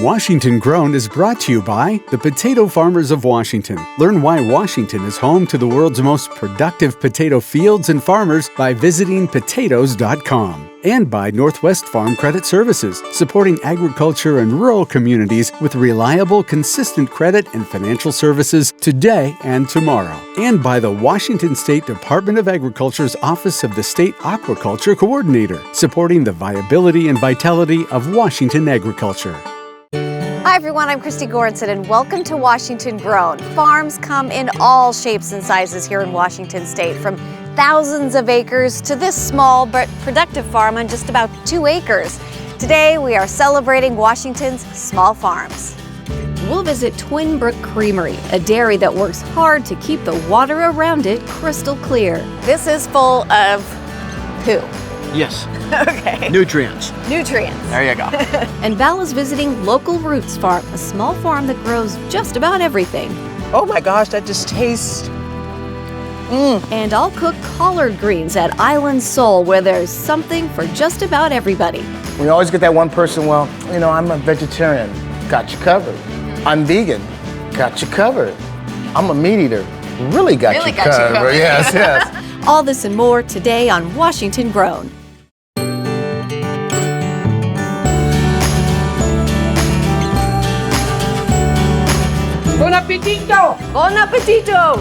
Washington Grown is brought to you by the Potato Farmers of Washington. Learn why Washington is home to the world's most productive potato fields and farmers by visiting potatoes.com. And by Northwest Farm Credit Services, supporting agriculture and rural communities with reliable, consistent credit and financial services today and tomorrow. And by the Washington State Department of Agriculture's Office of the State Aquaculture Coordinator, supporting the viability and vitality of Washington agriculture. Hi everyone, I'm Christy Goranson and welcome to Washington Grown. Farms come in all shapes and sizes here in Washington State, from thousands of acres to this small but productive farm on just about 2 acres. Today we are celebrating Washington's small farms. We'll visit Twinbrook Creamery, a dairy that works hard to keep the water around it crystal clear. This is full of poo. Yes. Okay. Nutrients. Nutrients. There you go. And Val is visiting Local Roots Farm, a small farm that grows just about everything. Oh my gosh, that just tastes. And I'll cook collard greens at Island Soul, where there's something for just about everybody. We always get that one person, well, you know, I'm a vegetarian. Got you covered. I'm vegan. Got you covered. I'm a meat eater. Really got you covered. Yes, yes. All this and more today on Washington Grown. Bon appetito! Bon appetito!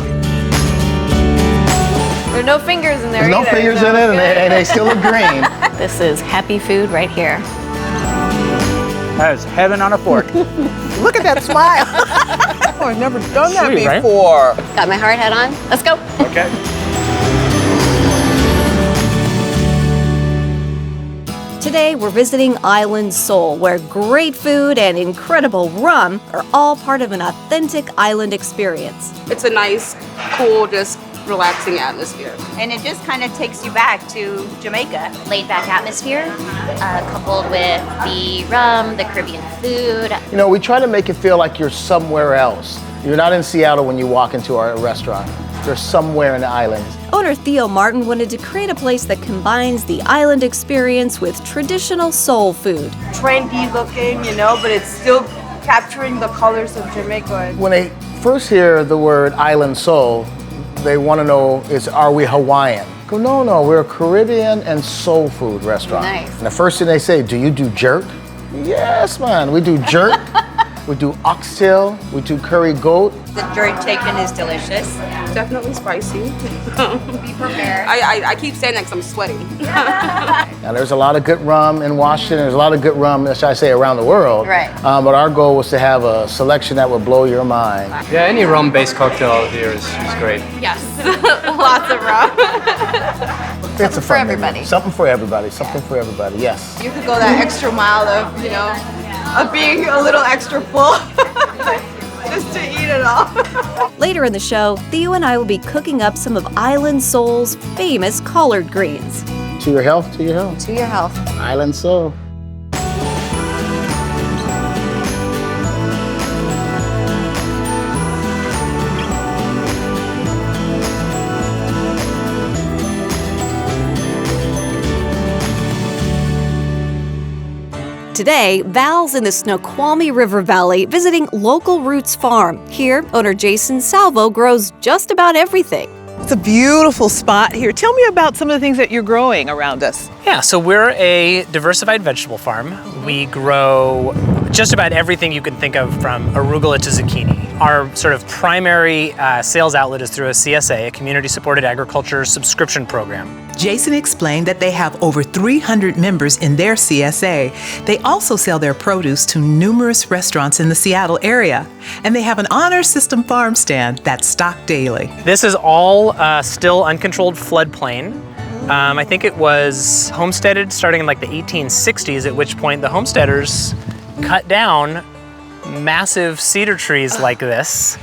There are no fingers in there There's no either. fingers in it, and they still look green. This is happy food right here. That is heaven on a fork. Look at that smile. Oh, I've never done that Sweet, right? before. Got my hard hat on. Let's go. Okay. Today we're visiting Island Soul, where great food and incredible rum are all part of an authentic island experience. It's a nice, cool, just relaxing atmosphere. And it just kind of takes you back to Jamaica. Laid back atmosphere, coupled with the rum, the Caribbean food. You know, we try to make it feel like you're somewhere else. You're not in Seattle when you walk into our restaurant. You're somewhere in the islands. Owner Theo Martin wanted to create a place that combines the island experience with traditional soul food. Trendy looking, you know, but it's still capturing the colors of Jamaica. When they first hear the word Island Soul, they want to know, are we Hawaiian? Go, no, we're a Caribbean and soul food restaurant. Nice. And the first thing they say, do you do jerk? Yes, man, we do jerk. We do oxtail, we do curry goat. The jerk chicken is delicious. Definitely spicy. Be prepared. I keep saying that because I'm sweating. Now, there's a lot of good rum in Washington. There's a lot of good rum, should I say, around the world. Right. But our goal was to have a selection that would blow your mind. Yeah, any rum-based cocktail out here is great. Yes, lots of rum. It's a for fun menu. everybody. Something for everybody. Something for everybody. Yes. You could go that extra mile of, you know, of being a little extra full just to eat it all. Later in the show, Theo and I will be cooking up some of Island Soul's famous collard greens. To your health, to your health. To your health. Island Soul. Today, Val's in the Snoqualmie River Valley visiting Local Roots Farm. Here, owner Jason Salvo grows just about everything. It's a beautiful spot here. Tell me about some of the things that you're growing around us. Yeah, so we're a diversified vegetable farm. We grow just about everything you can think of, from arugula to zucchini. Our sort of primary sales outlet is through a CSA, a community-supported agriculture subscription program. Jason explained that they have over 300 members in their CSA. They also sell their produce to numerous restaurants in the Seattle area. And they have an honor system farm stand that's stocked daily. This is all still uncontrolled floodplain. I think it was homesteaded starting in like the 1860s, at which point the homesteaders cut down massive cedar trees like this,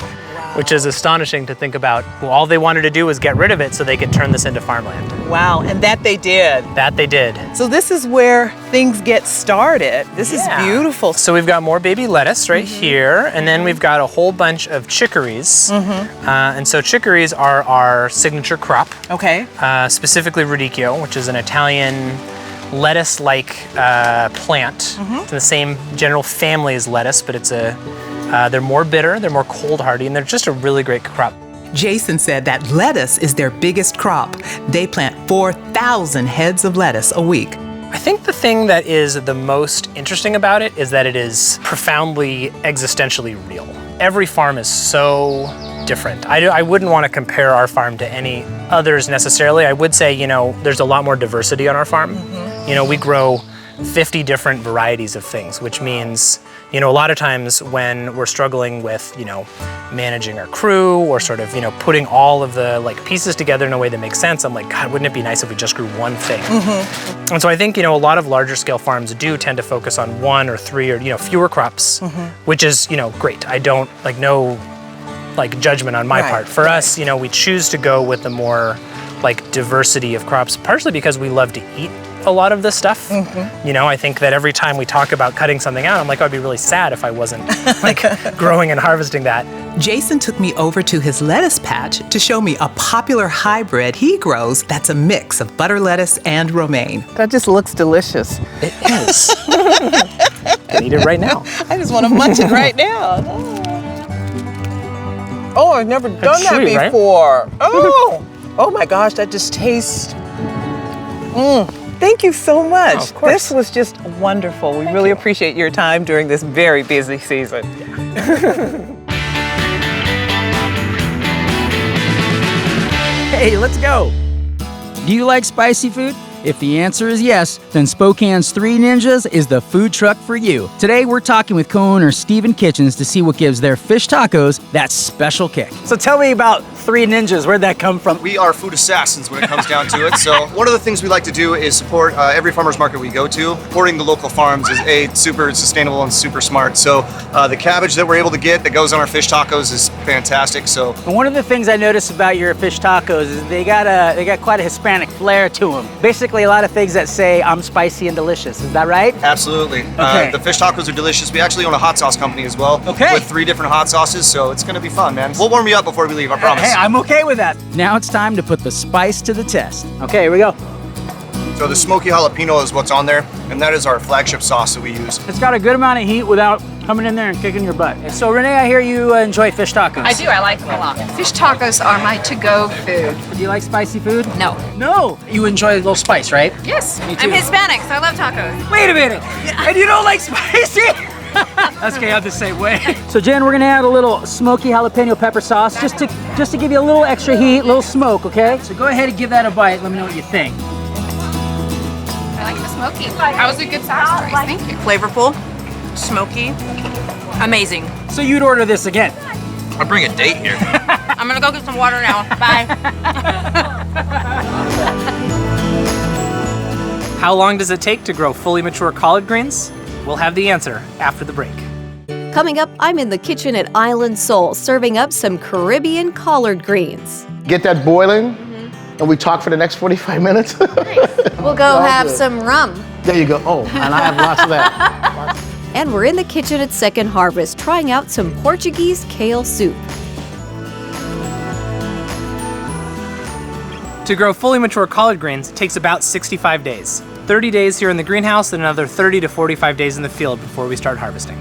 which is astonishing to think about. Well, all they wanted to do was get rid of it so they could turn this into farmland. Wow, and that they did. That they did. So this is where things get started. This is beautiful. So we've got more baby lettuce right here, and then we've got a whole bunch of chicories. And so chicories are our signature crop. Okay. Specifically radicchio, which is an Italian lettuce-like plant. It's in the same general family as lettuce, but it's they're more bitter, they're more cold hardy, and they're just a really great crop. Jason said that lettuce is their biggest crop. They plant 4,000 heads of lettuce a week. I think the thing that is the most interesting about it is that it is profoundly existentially real. Every farm is so different. I wouldn't want to compare our farm to any others necessarily. I would say, you know, there's a lot more diversity on our farm. You know, we grow 50 different varieties of things, which means, you know, a lot of times when we're struggling with, you know, managing our crew or sort of, you know, putting all of the like pieces together in a way that makes sense, I'm like, God, wouldn't it be nice if we just grew one thing? And so I think, you know, a lot of larger scale farms do tend to focus on 1 or 3 or, you know, fewer crops, which is, you know, great. I don't like no like judgment on my part. For us, you know, we choose to go with the more like diversity of crops, partially because we love to eat a lot of this stuff. You know, I think that every time we talk about cutting something out, I'm like, oh, I'd be really sad if I wasn't like growing and harvesting that. Jason took me over to his lettuce patch to show me a popular hybrid he grows that's a mix of butter lettuce and romaine. That just looks delicious. It is. Can eat it right now. I just want to munch it right now. Oh, I've never done that before. Right? Oh my gosh, that just tastes. Thank you so much. Oh, of course. This was just wonderful. We really appreciate your time during this very busy season. Hey, let's go. Do you like spicy food? If the answer is yes, then Spokane's Three Ninjas is the food truck for you. Today, we're talking with co-owner Stephen Kitchens to see what gives their fish tacos that special kick. So tell me about Three Ninjas. Where'd that come from? We are food assassins when it comes down to it. So one of the things we like to do is support every farmer's market we go to. Supporting the local farms is super sustainable and super smart. So the cabbage that we're able to get that goes on our fish tacos is fantastic. So One of the things I noticed about your fish tacos is they got quite a Hispanic flair to them. Basically, a lot of things that say I'm spicy and delicious. Is that right? Absolutely. Okay. The fish tacos are delicious. We actually own a hot sauce company as well. Okay. With 3 different hot sauces, so it's gonna be fun, man. We'll warm you up before we leave, I promise. Hey, I'm okay with that. Now it's time to put the spice to the test. Okay, here we go. So the smoky jalapeno is what's on there, and that is our flagship sauce that we use. It's got a good amount of heat without coming in there and kicking your butt. So Renee, I hear you enjoy fish tacos. I do, I like them a lot. Fish tacos are my to-go food. Do you like spicy food? No. No. You enjoy a little spice, right? Yes, Me too. I'm Hispanic, so I love tacos. Wait a minute. And you don't like spicy? That's okay, I'm the same way. So Jen, we're gonna add a little smoky jalapeno pepper sauce just to give you a little extra heat, a little smoke, okay? So go ahead and give that a bite. Let me know what you think. I like the smoky. That was a good sauce choice, thank you. Flavorful, smoky, amazing. So you'd order this again? I bring a date here. I'm gonna go get some water now, bye. How long does it take to grow fully mature collard greens? We'll have the answer after the break. Coming up, I'm in the kitchen at Island Soul, serving up some Caribbean collard greens. Get that boiling, and we talk for the next 45 minutes. We'll go have some rum. There you go. Oh, and I have lots of that. And we're in the kitchen at Second Harvest, trying out some Portuguese kale soup. To grow fully mature collard greens takes about 65 days. 30 days here in the greenhouse and another 30 to 45 days in the field before we start harvesting.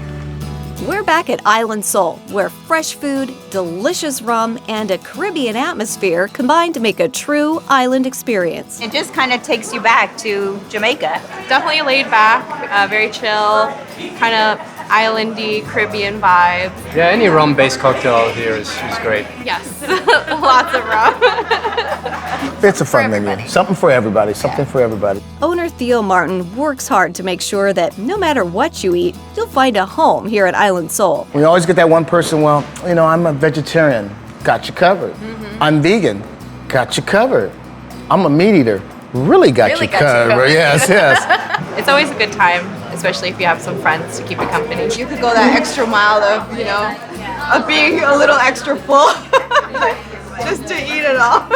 We're back at Island Soul, where fresh food, delicious rum, and a Caribbean atmosphere combine to make a true island experience. It just kind of takes you back to Jamaica. Definitely laid back, very chill, kind of islandy Caribbean vibe. Yeah, any rum-based cocktail here is great. Yes, lots of rum. It's a fun menu. Something for everybody. Something for everybody. Owner Theo Martin works hard to make sure that no matter what you eat, you'll find a home here at Island Soul. We always get that one person, well, you know, I'm a vegetarian. Got you covered. I'm vegan. Got you covered. I'm a meat eater. Really got you covered. Yes, yes. It's always a good time, especially if you have some friends to keep you company. You could go that extra mile of, you know, of being a little extra full just to eat it all.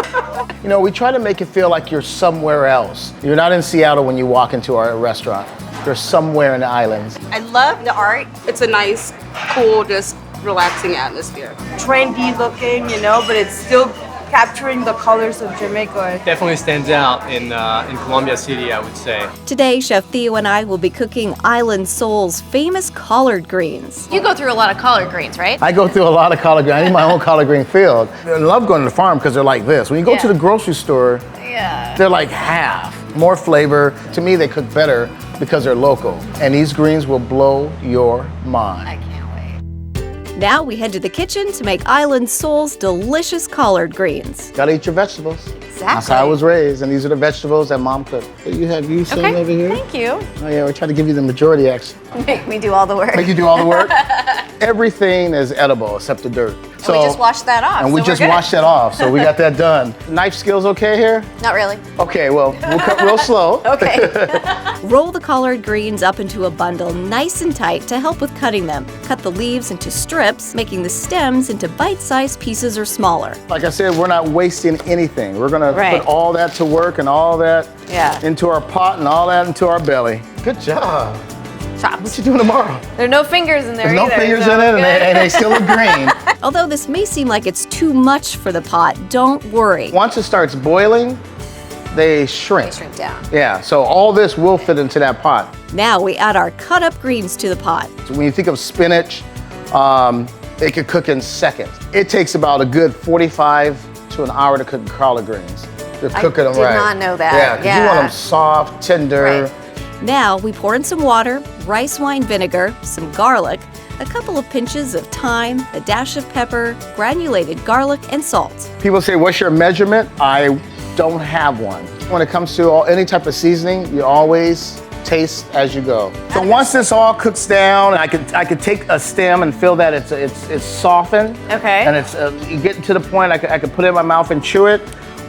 You know, we try to make it feel like you're somewhere else. You're not in Seattle when you walk into our restaurant. You're somewhere in the islands. I love the art. It's a nice, cool, just relaxing atmosphere. Trendy looking, you know, but it's still capturing the colors of Jamaica. Definitely stands out in Columbia City, I would say. Today, Chef Theo and I will be cooking Island Soul's famous collard greens. You go through a lot of collard greens, right? I go through a lot of collard greens. I need my own collard green field. I love going to the farm because they're like this. When you go to the grocery store, they're like half. More flavor. To me, they cook better because they're local. And these greens will blow your mind. I can't wait. Now we head to the kitchen to make Island Soul's delicious collard greens. Gotta eat your vegetables. Exactly. That's how I was raised, and these are the vegetables that Mom cooked. You some over here? Thank you. Oh yeah, we're trying to give you the majority actually. Make me do all the work. Make you do all the work? Everything is edible except the dirt. So we just washed that off. And we just washed that off, so we got that done. Knife skills okay here? Not really. Okay, well, we'll cut real slow. Okay. Roll the collard greens up into a bundle nice and tight to help with cutting them. Cut the leaves into strips, making the stems into bite-sized pieces or smaller. Like I said, we're not wasting anything. We're gonna put all that to work and all that into our pot and all that into our belly. Good job. Chops. What you doing tomorrow? There are no fingers in there There's either. no fingers in it, and they still look green. Although this may seem like it's too much for the pot, don't worry. Once it starts boiling, they shrink. They shrink down. Yeah, so all this will fit into that pot. Now we add our cut up greens to the pot. So when you think of spinach, it could cook in seconds. It takes about a good 45 to an hour to cook collard greens. To cook them right. I did not know that. Yeah, because you want them soft, tender. Right. Now we pour in some water, rice wine vinegar, some garlic, a couple of pinches of thyme, a dash of pepper, granulated garlic, and salt. People say, what's your measurement? I don't have one. When it comes to any type of seasoning, you always taste as you go. So once this all cooks down, I could take a stem and feel that it's softened. Okay. And it's you get to the point I could put it in my mouth and chew it.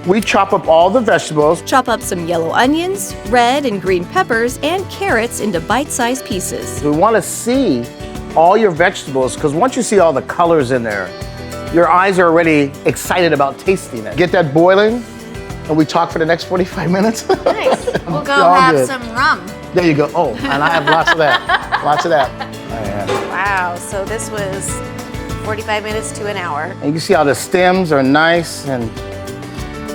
We chop up all the vegetables. Chop up some yellow onions, red and green peppers, and carrots into bite-sized pieces. We want to see all your vegetables, because once you see all the colors in there, your eyes are already excited about tasting it. Get that boiling, and we talk for the next 45 minutes. Nice. We'll go All have good. some rum. There you go. Oh, and I have lots of that. Lots of that. Oh, yeah. Wow, so this was 45 minutes to an hour. And you can see how the stems are nice, and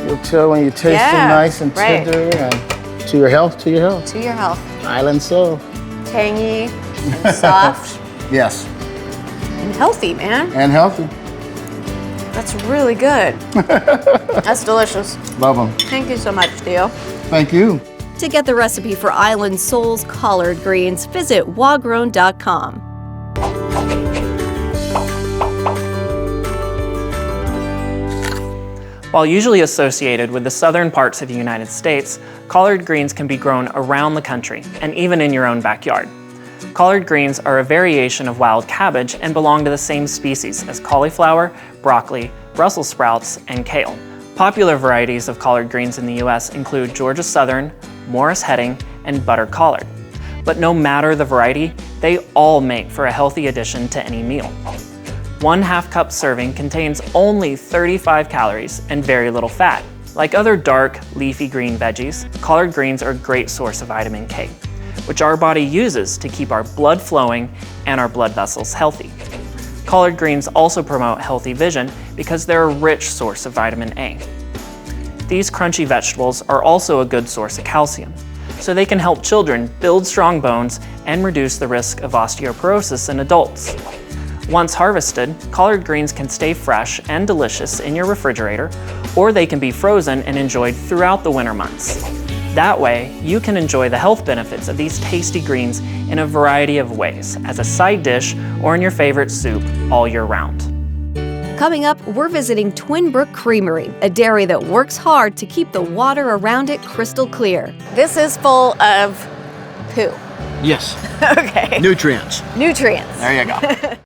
you'll tell when you taste them nice and tender. And to your health, to your health. To your health. Island Soul. Tangy and soft. Yes. And healthy, man. And healthy. That's really good. That's delicious. Love them. Thank you so much, Theo. Thank you. To get the recipe for Island Soul's collard greens, visit wagrown.com. While usually associated with the southern parts of the United States, collard greens can be grown around the country and even in your own backyard. Collard greens are a variation of wild cabbage and belong to the same species as cauliflower, broccoli, Brussels sprouts, and kale. Popular varieties of collard greens in the US include Georgia Southern, Morris Heading, and Butter Collard. But no matter the variety, they all make for a healthy addition to any meal. 1/2 cup serving contains only 35 calories and very little fat. Like other dark, leafy green veggies, collard greens are a great source of vitamin K, which our body uses to keep our blood flowing and our blood vessels healthy. Collard greens also promote healthy vision because they're a rich source of vitamin A. These crunchy vegetables are also a good source of calcium, so they can help children build strong bones and reduce the risk of osteoporosis in adults. Once harvested, collard greens can stay fresh and delicious in your refrigerator, or they can be frozen and enjoyed throughout the winter months. That way, you can enjoy the health benefits of these tasty greens in a variety of ways, as a side dish or in your favorite soup all year round. Coming up, we're visiting Twinbrook Creamery, a dairy that works hard to keep the water around it crystal clear. This is full of poo. Yes. Okay. Nutrients. Nutrients. There you go.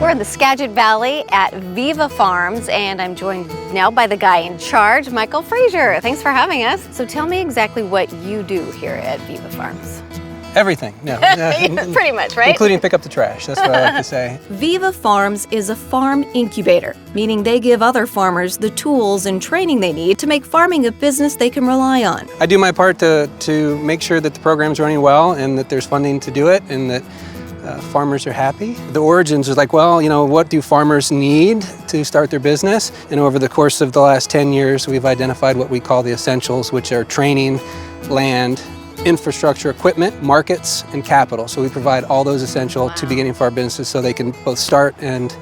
We're in the Skagit Valley at Viva Farms, and I'm joined now by the guy in charge, Michael Frazier. Thanks for having us. So tell me exactly what you do here at Viva Farms. Everything, no. Pretty much, right? Including pick up the trash, that's what I like to say. Viva Farms is a farm incubator, meaning they give other farmers the tools and training they need to make farming a business they can rely on. I do my part to make sure that the program's running well and that there's funding to do it and that farmers are happy. The origins is like, well, what do farmers need to start their business? And over the course of the last 10 years, we've identified what we call the essentials, which are training, land, infrastructure, equipment, markets, and capital. So we provide all those essential to beginning farm businesses so they can both start and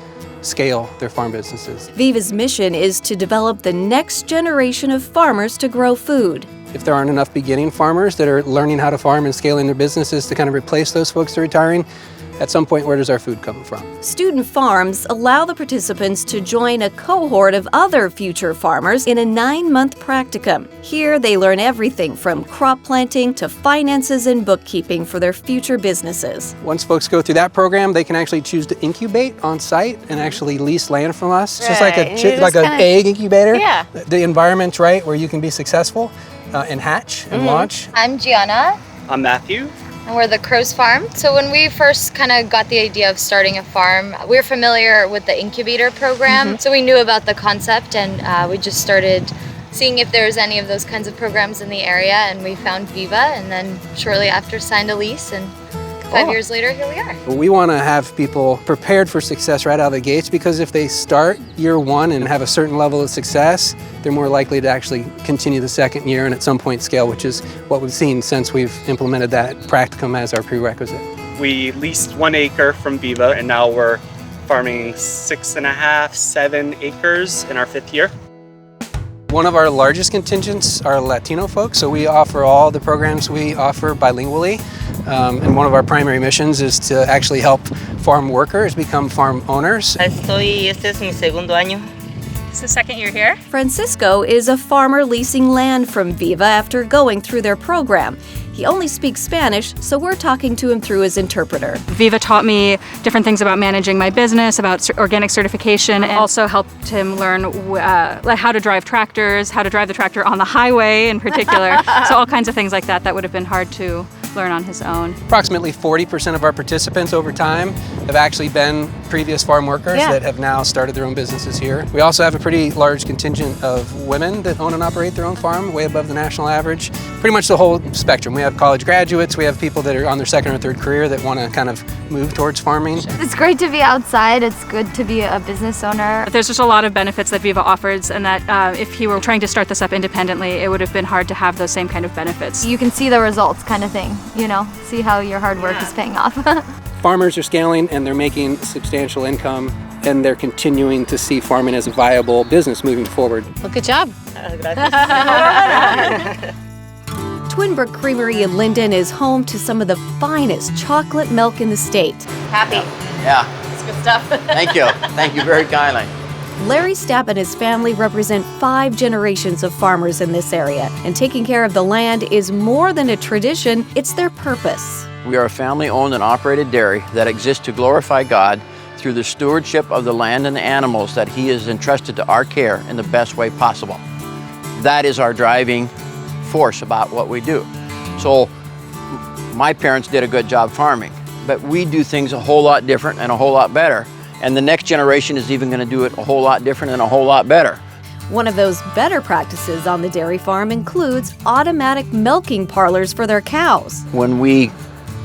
scale their farm businesses. Viva's mission is to develop the next generation of farmers to grow food. If there aren't enough beginning farmers that are learning how to farm and scaling their businesses to kind of replace those folks that are retiring, at some point, where does our food come from? Student farms allow the participants to join a cohort of other future farmers in a 9-month practicum. Here, they learn everything from crop planting to finances and bookkeeping for their future businesses. Once folks go through that program, they can actually choose to incubate on site and actually lease land from us. It's just like an egg incubator. Yeah. The environment's right where you can be successful and hatch and launch. I'm Gianna. I'm Matthew. And we're the Crows Farm. So when we first kind of got the idea of starting a farm, we were familiar with the incubator program. So we knew about the concept and we just started seeing if there was any of those kinds of programs in the area, and we found Viva, and then shortly after signed a lease, and 5 years later, here we are. We want to have people prepared for success right out of the gates, because if they start year one and have a certain level of success, they're more likely to actually continue the second year and at some point scale, which is what we've seen since we've implemented that practicum as our prerequisite. We leased 1 acre from Viva, and now we're farming 6.5, 7 acres in our 5th year. One of our largest contingents are Latino folks, so we offer all the programs we offer bilingually. And one of our primary missions is to actually help farm workers become farm owners. Este es mi segundo año. It's the second year here. Francisco is a farmer leasing land from Viva after going through their program. He only speaks Spanish, so we're talking to him through his interpreter. Viva taught me different things about managing my business, about organic certification, and also helped him learn how to drive tractors, how to drive the tractor on the highway in particular. So all kinds of things like that would have been hard to learn on his own. Approximately 40% of our participants over time have actually been previous farm workers that have now started their own businesses here. We also have a pretty large contingent of women that own and operate their own farm, way above the national average. Pretty much the whole spectrum. We have college graduates, we have people that are on their second or third career that want to kind of move towards farming. It's great to be outside, it's good to be a business owner. There's just a lot of benefits that Viva offers, and that if he were trying to start this up independently, it would have been hard to have those same kind of benefits. You can see the results kind of thing, see how your hard work is paying off. Farmers are scaling and they're making substantial income, and they're continuing to see farming as a viable business moving forward. Well, good job. Twinbrook Creamery in Lynden is home to some of the finest chocolate milk in the state. Happy. Yeah. It's good stuff. Thank you. Thank you very kindly. Larry Stapp and his family represent 5 generations of farmers in this area, and taking care of the land is more than a tradition, it's their purpose. We are a family-owned and operated dairy that exists to glorify God through the stewardship of the land and the animals that He has entrusted to our care in the best way possible. That is our driving force about what we do. So my parents did a good job farming, but we do things a whole lot different and a whole lot better. And the next generation is even going to do it a whole lot different and a whole lot better. One of those better practices on the dairy farm includes automatic milking parlors for their cows. When we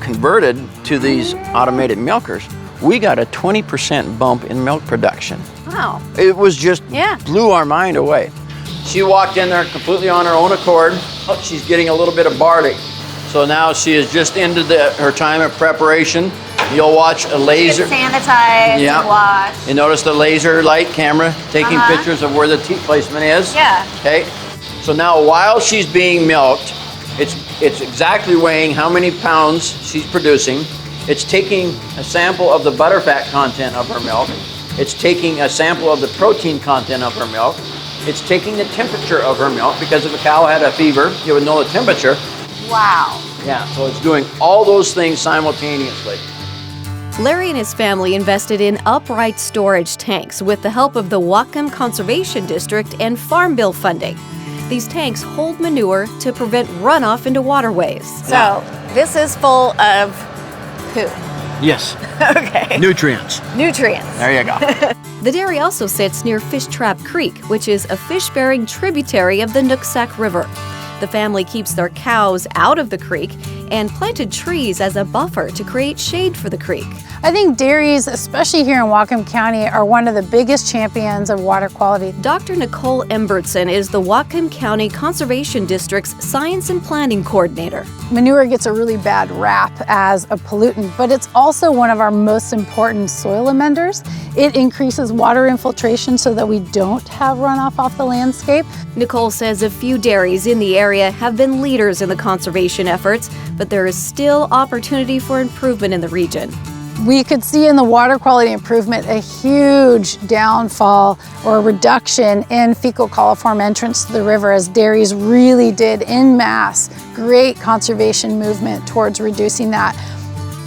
converted to these automated milkers, we got a 20% bump in milk production. Wow. It was just blew our mind away. She walked in there completely on her own accord. Oh, she's getting a little bit of barley. So now she is just into her time of preparation. You'll watch a laser. Sanitize and wash. You notice the laser light camera taking pictures of where the teat placement is. Yeah. Okay. So now while she's being milked, it's exactly weighing how many pounds she's producing. It's taking a sample of the butterfat content of her milk. It's taking a sample of the protein content of her milk. It's taking the temperature of her milk, because if a cow had a fever, you would know the temperature. Wow. Yeah, so it's doing all those things simultaneously. Larry and his family invested in upright storage tanks with the help of the Whatcom Conservation District and Farm Bill funding. These tanks hold manure to prevent runoff into waterways. So this is full of poo. Yes. Okay. Nutrients. Nutrients. There you go. The dairy also sits near Fish Trap Creek, which is a fish-bearing tributary of the Nooksack River. The family keeps their cows out of the creek and planted trees as a buffer to create shade for the creek. I think dairies, especially here in Whatcom County, are one of the biggest champions of water quality. Dr. Nicole Embertson is the Whatcom County Conservation District's Science and Planning Coordinator. Manure gets a really bad rap as a pollutant, but it's also one of our most important soil amenders. It increases water infiltration so that we don't have runoff off the landscape. Nicole says a few dairies in the area have been leaders in the conservation efforts, but there is still opportunity for improvement in the region. We could see in the water quality improvement a huge downfall or reduction in fecal coliform entrance to the river as dairies really did en masse great conservation movement towards reducing that.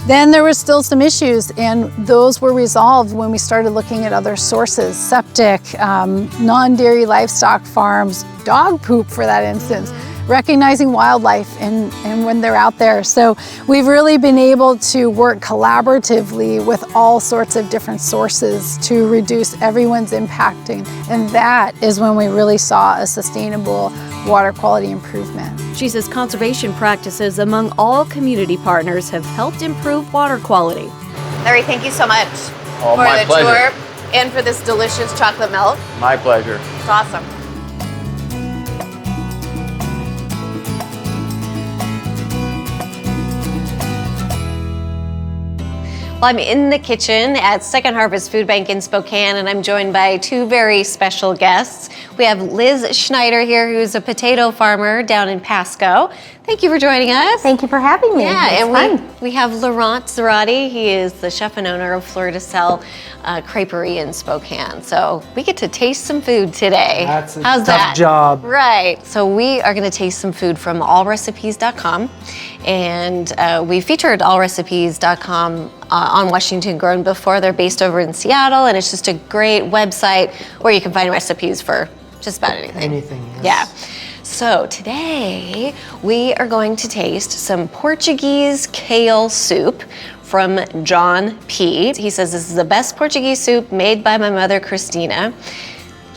Then there was still some issues, and those were resolved when we started looking at other sources, septic, non-dairy livestock farms, dog poop for that instance, recognizing wildlife and when they're out there. So we've really been able to work collaboratively with all sorts of different sources to reduce everyone's impacting. And that is when we really saw a sustainable water quality improvement. She says conservation practices among all community partners have helped improve water quality. Larry, thank you so much for my the pleasure. tour and for this delicious chocolate milk. My pleasure. It's awesome. Well, I'm in the kitchen at Second Harvest Food Bank in Spokane, and I'm joined by two very special guests. We have Liz Schneider here, who's a potato farmer down in Pasco. Thank you for joining us. Thank you for having me. Yeah, it's and fun. we have Laurent Zarati. He is the chef and owner of Fleur de Sel Creperie in Spokane. So we get to taste some food today. That's a How's tough that? job. Right. So we are going to taste some food from AllRecipes.com, and we featured AllRecipes.com on Washington Grown before. They're based over in Seattle, and it's just a great website where you can find recipes for just about anything. Anything, yes. Yeah. So today we are going to taste some Portuguese kale soup from John P. He says this is the best Portuguese soup made by my mother, Christina.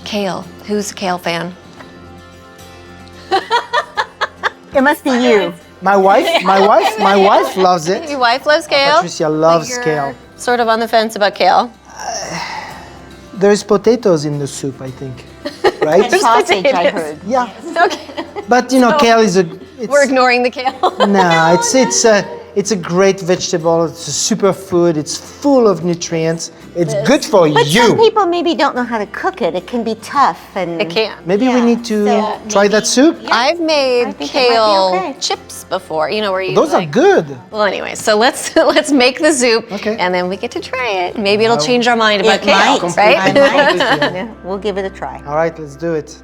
Kale, who's a kale fan? It must be you. My wife loves it. Your wife loves kale? Patricia loves But you're kale. Sort of on the fence about kale. There's potatoes in the soup, I think. Right? And sausage, I heard. Yeah. Okay. But you know, So, kale is we're ignoring the kale. no, it's a great vegetable. It's a superfood. It's full of nutrients. It's good for But you. some people maybe don't know how to cook it. It can be tough, and It can. Maybe we need to try that soup. I've made think it might be kale okay. chips before, you know, where you Those are good. Well, anyway, so let's make the soup, and then we get to try it. Maybe it'll change our mind about It kale, might. right? I might. Yeah, we'll give it a try. All right, let's do it.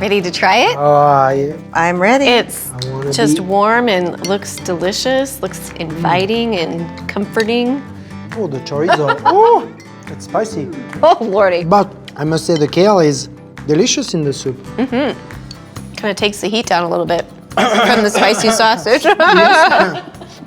Ready to try it? I'm ready. It's just warm and looks delicious, looks inviting and comforting. Oh, the chorizo. Oh, it's spicy. Oh, Lordy. But I must say the kale is delicious in the soup. Mm-hmm. Kind of takes the heat down a little bit from the spicy sausage.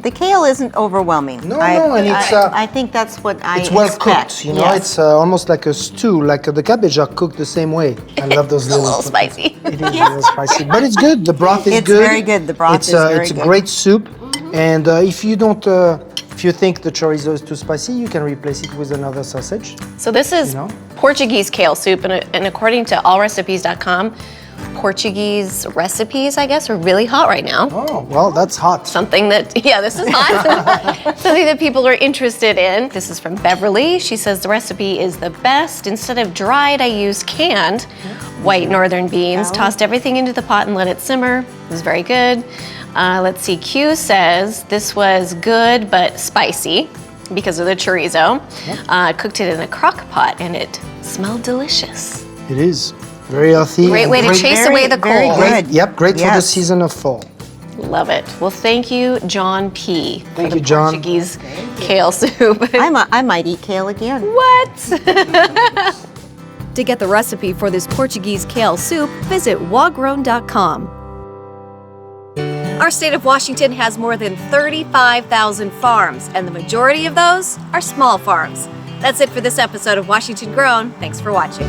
The kale isn't overwhelming. No, and it's. I think that's what I It's well expect. cooked, you know. It's almost like a stew. Like the cabbage are cooked the same way. I love those little. A little spicy. It is a little spicy, but it's good. The broth is It's good. very good. The broth is very It's good. a great soup, and if you don't, if you think the chorizo is too spicy, you can replace it with another sausage. So this is Portuguese kale soup, and according to allrecipes.com, Portuguese recipes, I guess, are really hot right now. Oh, well, that's hot. Something that, this is hot. Something that people are interested in. This is from Beverly. She says the recipe is the best. Instead of dried, I used canned white northern beans. Tossed everything into the pot and let it simmer. It was very good. Let's see, Q says this was good but spicy because of the chorizo. Cooked it in a crock pot and it smelled delicious. It is very healthy. Great way to chase away the cold. Great, great for the season of fall. Love it. Well, thank you, John P. Thank for the you, John. Portuguese kale soup. I might eat kale again. What? To get the recipe for this Portuguese kale soup, visit wagrown.com. Our state of Washington has more than 35,000 farms, and the majority of those are small farms. That's it for this episode of Washington Grown. Thanks for watching.